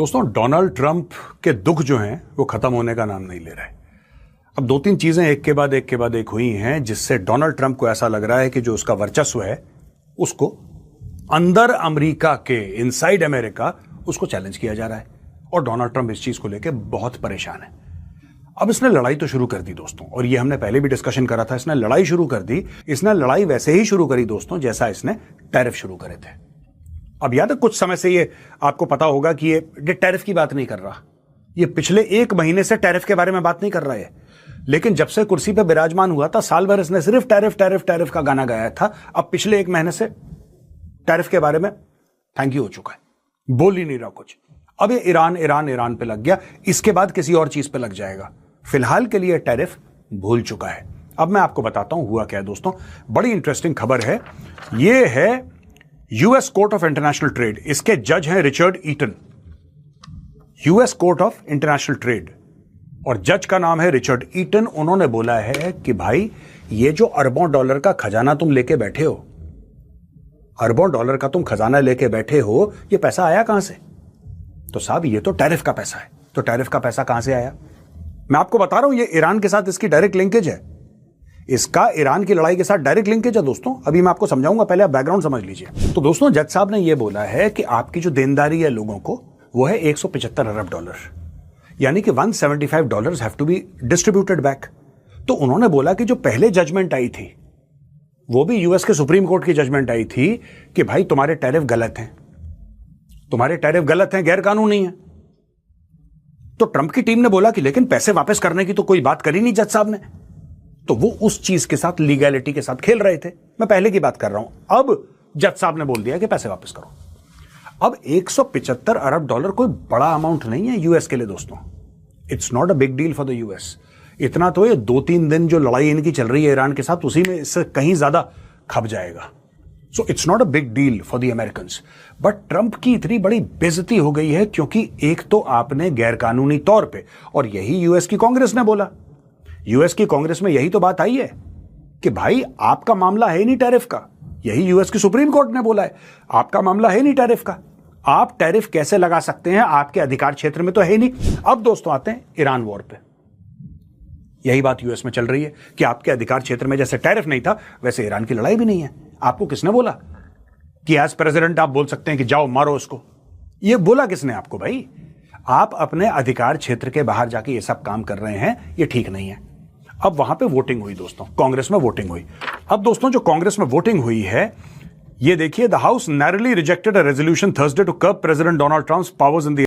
दोस्तों, Donald Trump के दुख जो हैं वो खत्म होने का नाम नहीं ले रहे। अब दो तीन चीजें एक के बाद एक हुई हैं जिससे डोनाल्ड ट्रंप को ऐसा लग रहा है कि जो उसका वर्चस्व है उसको अंदर अमेरिका के इनसाइड अमेरिका उसको चैलेंज किया जा रहा है और डोनाल्ड ट्रंप इस चीज को लेकर बहुत परेशान है। अब इसने लड़ाई तो शुरू कर दी दोस्तों, और ये हमने पहले भी डिस्कशन करा था। इसने लड़ाई शुरू कर दी। इसने लड़ाई वैसे ही शुरू करी दोस्तों जैसा इसने टैरिफ शुरू करे थे। अब याद है कुछ समय से ये आपको पता होगा कि ये टैरिफ की बात नहीं कर रहा, ये पिछले एक महीने से टैरिफ के बारे में बात नहीं कर रहा है। लेकिन जब से कुर्सी पे विराजमान हुआ था साल भर इसने सिर्फ टैरिफ टैरिफ टैरिफ का गाना गाया था। अब पिछले एक महीने से टैरिफ के बारे में थैंक यू हो चुका है, बोल ही नहीं रहा कुछ। अब ये ईरान ईरान ईरान पे लग गया, इसके बाद किसी और चीज पे लग जाएगा। फिलहाल के लिए टैरिफ भूल चुका है। अब मैं आपको बताता हूं हुआ क्या है दोस्तों, बड़ी इंटरेस्टिंग खबर है। ये है US court of international trade, इसके जज हैं Richard Eaton. US court of international trade और जज का नाम है रिचर्ड ईटन। उन्होंने बोला है कि भाई ये जो अरबों डॉलर का खजाना तुम लेके बैठे हो, अरबों डॉलर का तुम खजाना लेके बैठे हो, ये पैसा आया कहां से? तो साहब ये तो टैरिफ का पैसा है। तो टैरिफ का पैसा कहां से आया? मैं आपको बता रहा हूं, ये ईरान के साथ इसकी डायरेक्ट लिंकेज है। इसका ईरान की लड़ाई के साथ डायरेक्ट लिंकेज है दोस्तों। अभी मैं आपको समझाऊंगा, पहले आप बैकग्राउंड समझ लीजिए। तो दोस्तों, जज साहब ने यह बोला है कि आपकी जो देनदारी है लोगों को वो है 175 अरब डॉलर, यानी कि $175 have to be distributed back. तो उन्होंने बोला कि जो पहले जजमेंट आई थी वो भी यूएस के सुप्रीम कोर्ट की जजमेंट आई थी कि भाई तुम्हारे टैरिफ गलत हैं, तुम्हारे टैरिफ गलत हैं, गैर कानूनी हैं। तो ट्रंप की टीम ने बोला कि लेकिन पैसे वापस करने की तो कोई बात करी नहीं जज साहब ने। तो वो उस चीज के साथ, लीगैलिटी के साथ खेल रहे थे। मैं पहले की बात कर रहा हूं। अब जज साहब ने बोल दिया कि पैसे वापस करो। अब 175 अरब डॉलर कोई बड़ा अमाउंट नहीं है यूएस के लिए दोस्तों। It's not a big deal for the US. इतना तो ये 2-3 दिन जो लड़ाई इनकी चल रही है ईरान के साथ, उसी में इससे कहीं ज्यादा खप जाएगा। So it's not a big deal for the Americans. But Trump की इतनी बड़ी बेइज्जती हो गई है क्योंकि एक तो आपने गैरकानूनी तौर पे, और यही यूएस की कांग्रेस ने बोला, यूएस की कांग्रेस में यही तो बात आई है कि भाई आपका मामला है नहीं टैरिफ का। यही यूएस की सुप्रीम कोर्ट ने बोला है आपका मामला है नहीं टैरिफ का, आप टैरिफ कैसे लगा सकते हैं, आपके अधिकार क्षेत्र में तो है नहीं। अब दोस्तों आते हैं ईरान वॉर पे। यही बात यूएस में चल रही है कि आपके अधिकार क्षेत्र में जैसे टैरिफ नहीं था वैसे ईरान की लड़ाई भी नहीं है। आपको किसने बोला कि एज प्रेसिडेंट आप बोल सकते हैं कि जाओ मारो उसको? ये बोला किसने आपको भाई? आप अपने अधिकार क्षेत्र के बाहर जाके ये सब काम कर रहे हैं, ये ठीक नहीं है। अब वहां पे वोटिंग हुई दोस्तों, कांग्रेस में वोटिंग हुई। अब दोस्तों जो कांग्रेस में वोटिंग हुई है, ये देखिए, the house narrowly rejected a resolution Thursday to curb president Donald Trump's powers in the